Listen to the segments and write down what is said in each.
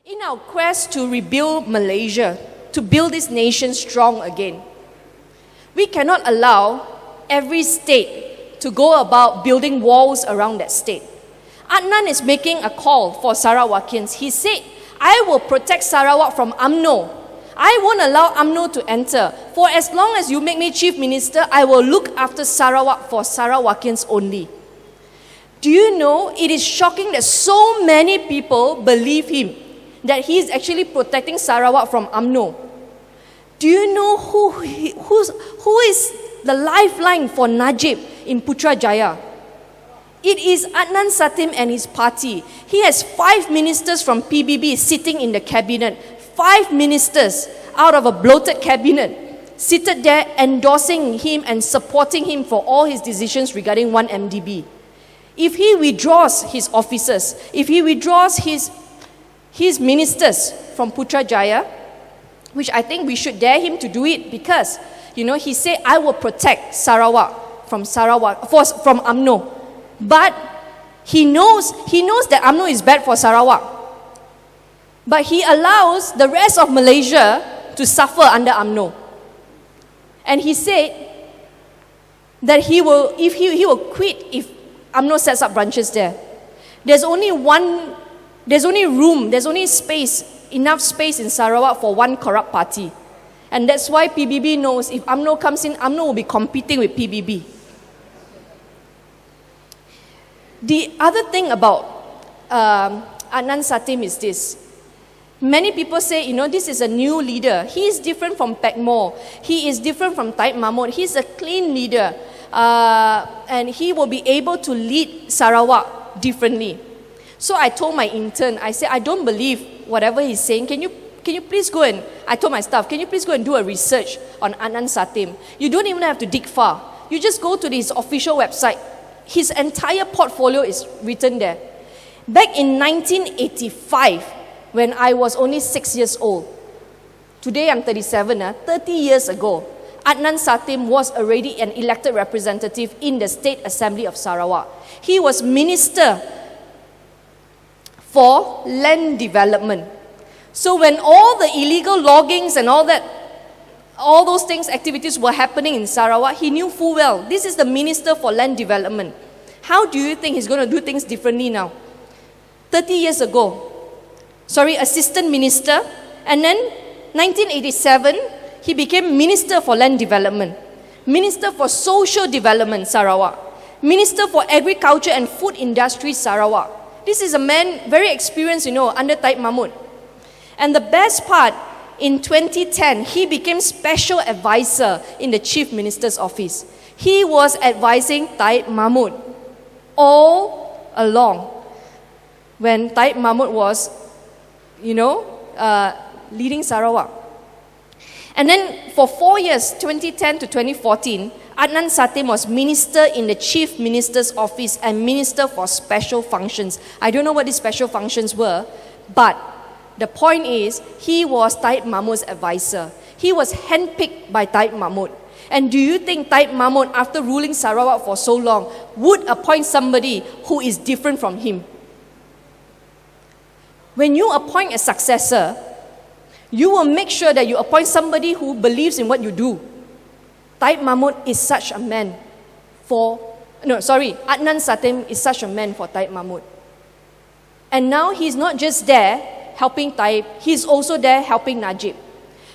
In our quest to rebuild Malaysia, to build this nation strong again, we cannot allow every state to go about building walls around that state. Adenan is making a call for Sarawakians. He said, I will protect Sarawak from UMNO. I won't allow UMNO to enter. For as long as you make me chief minister, I will look after Sarawak for Sarawakians only. Do you know, it is shocking that so many people believe him, that he is actually protecting Sarawak from UMNO. Do you know who is the lifeline for Najib in Putrajaya? It is Adnan Satim and his party. He has 5 ministers from PBB sitting in the cabinet. 5 ministers out of a bloated cabinet seated there endorsing him and supporting him for all his decisions regarding 1MDB. If he withdraws his officers, if he withdraws his ministers from Putrajaya, which I think we should dare him to do it because, he said, I will protect Sarawak from UMNO. But he knows that UMNO is bad for Sarawak. But he allows the rest of Malaysia to suffer under UMNO. And he said that he will quit if UMNO sets up branches there. There's only enough space in Sarawak for one corrupt party. And that's why PBB knows if UMNO comes in, UMNO will be competing with PBB. The other thing about Adnan Satim is this. Many people say, this is a new leader. He is different from Pekmore. He is different from Taib Mahmud. He's a clean leader. And he will be able to lead Sarawak differently. So I told my intern, I said, I don't believe whatever he's saying. Can you please go and, I told my staff, can you please go and do a research on Adnan Satim? You don't even have to dig far. You just go to his official website. His entire portfolio is written there. Back in 1985, when I was only 6 years old, today I'm 37, 30 years ago, Adnan Satim was already an elected representative in the State Assembly of Sarawak. He was Minister for Land Development. So when all the illegal loggings and all those things, activities were happening in Sarawak, he knew full well, this is the Minister for Land Development. How do you think he's going to do things differently now? 30 years ago, Assistant Minister, and then 1987, he became Minister for Land Development, Minister for Social Development, Sarawak, Minister for Agriculture and Food Industry, Sarawak. This is a man very experienced, under Taib Mahmud. And the best part, in 2010, he became Special Advisor in the Chief Minister's Office. He was advising Taib Mahmud all along when Taib Mahmud was, leading Sarawak. And then for 4 years, 2010 to 2014, Adnan Satim was Minister in the Chief Minister's Office and Minister for Special Functions. I don't know what these special functions were, but the point is, he was Taib Mahmud's advisor. He was handpicked by Taib Mahmud. And do you think Taib Mahmud, after ruling Sarawak for so long, would appoint somebody who is different from him? When you appoint a successor, you will make sure that you appoint somebody who believes in what you do. Taib Mahmud is such a man Adnan Satim is such a man for Taib Mahmud. And now he's not just there helping Taib, he's also there helping Najib.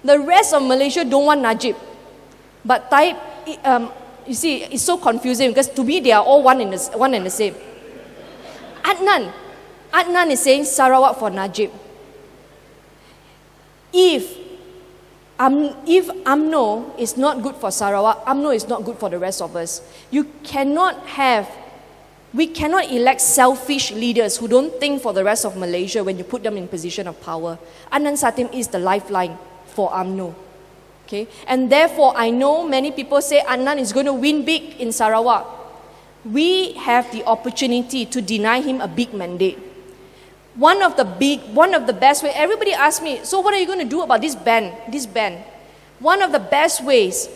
The rest of Malaysia don't want Najib. But Taib, you see, it's so confusing because to me they are all one and the same. Adnan is saying Sarawak for Najib. If UMNO is not good for Sarawak, UMNO is not good for the rest of us. We cannot elect selfish leaders who don't think for the rest of Malaysia when you put them in position of power. Adnan Satim is the lifeline for UMNO. Okay? And therefore, I know many people say Adnan is going to win big in Sarawak. We have the opportunity to deny him a big mandate. One of the best ways, everybody asks me, so what are you going to do about this ban? One of the best ways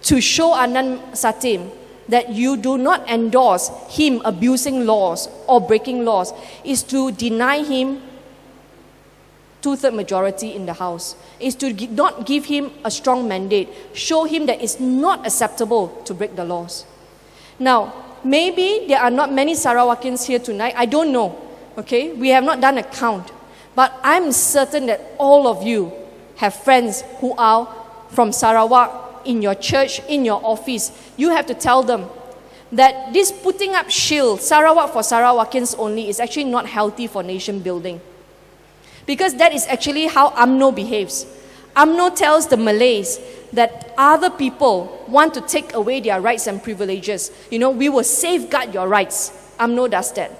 to show Adnan Satim that you do not endorse him abusing laws or breaking laws is to deny him two-thirds majority in the House, is to not give him a strong mandate, show him that it's not acceptable to break the laws. Now, maybe there are not many Sarawakians here tonight, I don't know, okay? We have not done a count, but I'm certain that all of you have friends who are from Sarawak, in your church, in your office. You have to tell them that this putting up shield, Sarawak for Sarawakians only, is actually not healthy for nation building. Because that is actually how UMNO behaves. UMNO tells the Malays that other people want to take away their rights and privileges. You know, we will safeguard your rights. UMNO does that.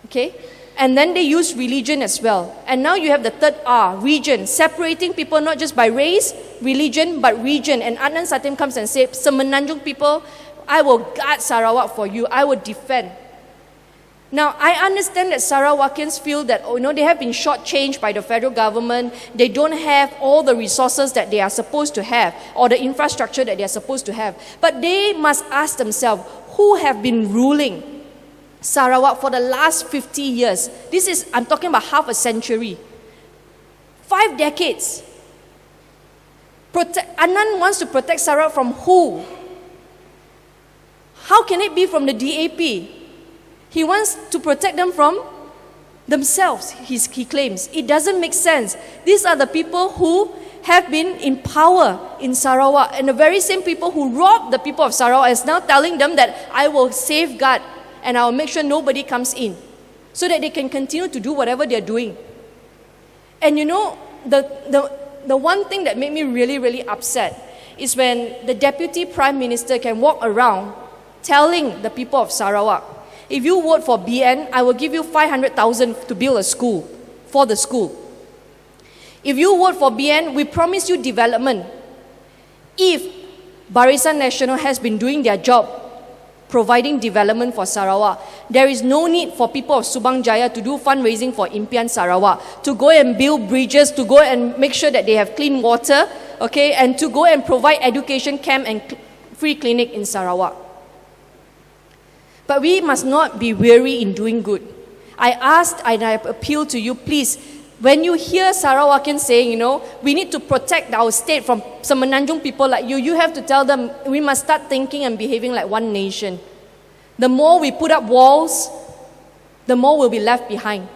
Okay? And then they use religion as well. And now you have the third R, region, separating people not just by race, religion, but region. And Adenan Satim comes and says, Semenanjung people, I will guard Sarawak for you. I will defend. Now, I understand that Sarawakians feel that, they have been shortchanged by the federal government. They don't have all the resources that they are supposed to have or the infrastructure that they are supposed to have. But they must ask themselves, who have been ruling Sarawak for the last 50 years? I'm talking about half a century. 5 decades. Adenan wants to protect Sarawak from who? How can it be from the DAP? He wants to protect them from themselves, he claims. It doesn't make sense. These are the people who have been in power in Sarawak, and the very same people who robbed the people of Sarawak is now telling them that I will safeguard and I will make sure nobody comes in so that they can continue to do whatever they're doing. And the one thing that made me really, really upset is when the Deputy Prime Minister can walk around telling the people of Sarawak, if you vote for BN, I will give you 500,000 to build a school, for the school. If you vote for BN, we promise you development. If Barisan Nasional has been doing their job, providing development for Sarawak, there is no need for people of Subang Jaya to do fundraising for Impian Sarawak, to go and build bridges, to go and make sure that they have clean water, okay, and to go and provide education camp and free clinic in Sarawak. But we must not be weary in doing good. I asked and I appeal to you, please, when you hear Sarawakians saying, we need to protect our state from Semenanjung people like you, you have to tell them we must start thinking and behaving like one nation. The more we put up walls, the more will be left behind.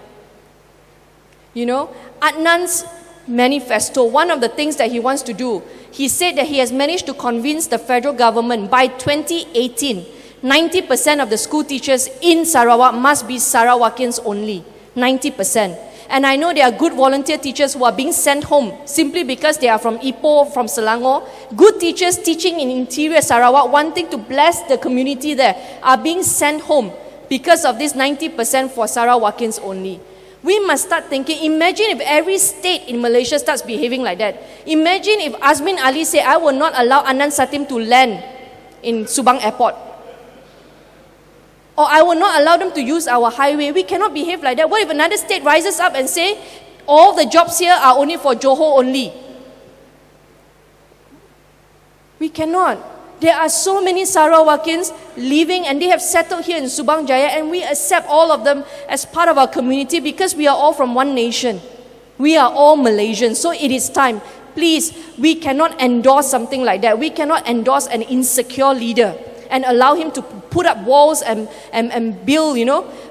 Adenan's manifesto, one of the things that he wants to do, he said that he has managed to convince the federal government by 2018, 90% of the school teachers in Sarawak must be Sarawakians only. 90%. And I know there are good volunteer teachers who are being sent home simply because they are from Ipoh, from Selangor. Good teachers teaching in interior Sarawak, wanting to bless the community there, are being sent home because of this 90% for Sarawakians only. We must start thinking, imagine if every state in Malaysia starts behaving like that. Imagine if Azmin Ali said, I will not allow Adenan Satim to land in Subang Airport. Or I will not allow them to use our highway. We cannot behave like that. What if another state rises up and say, all the jobs here are only for Johor only? We cannot. There are so many Sarawakians living and they have settled here in Subang Jaya, and we accept all of them as part of our community because we are all from one nation. We are all Malaysians. So it is time. Please, we cannot endorse something like that. We cannot endorse an insecure leader and allow him to put up walls and build,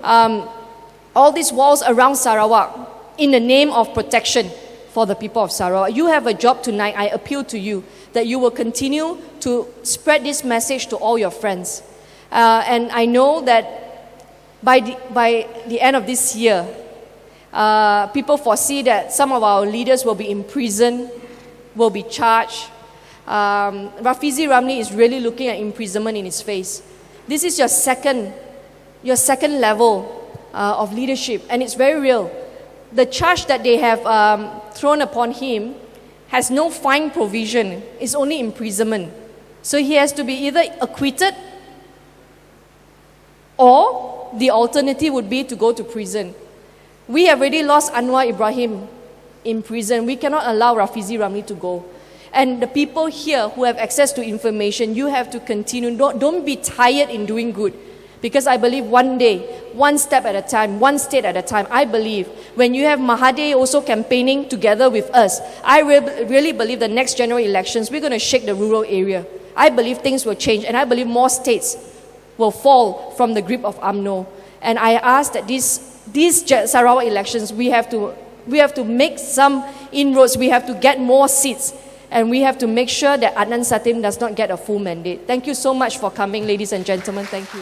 all these walls around Sarawak in the name of protection for the people of Sarawak. You have a job tonight. I appeal to you that you will continue to spread this message to all your friends. And I know that by the end of this year, people foresee that some of our leaders will be in prison, will be charged. Rafizi Ramli is really looking at imprisonment in his face. This is your second level of leadership, and it's very real. The charge that they have thrown upon him has no fine provision. It's only imprisonment. So he has to be either acquitted or the alternative would be to go to prison. We have already lost Anwar Ibrahim in prison. We cannot allow Rafizi Ramli to go. And the people here who have access to information, you have to continue. Don't be tired in doing good. Because I believe one day, one step at a time, one state at a time, I believe when you have Mahathir also campaigning together with us, I really believe the next general elections, we're going to shake the rural area. I believe things will change, and I believe more states will fall from the grip of UMNO. And I ask that these Sarawak elections, we have to make some inroads, we have to get more seats, and we have to make sure that Adnan Satim does not get a full mandate. Thank you so much for coming, ladies and gentlemen. Thank you.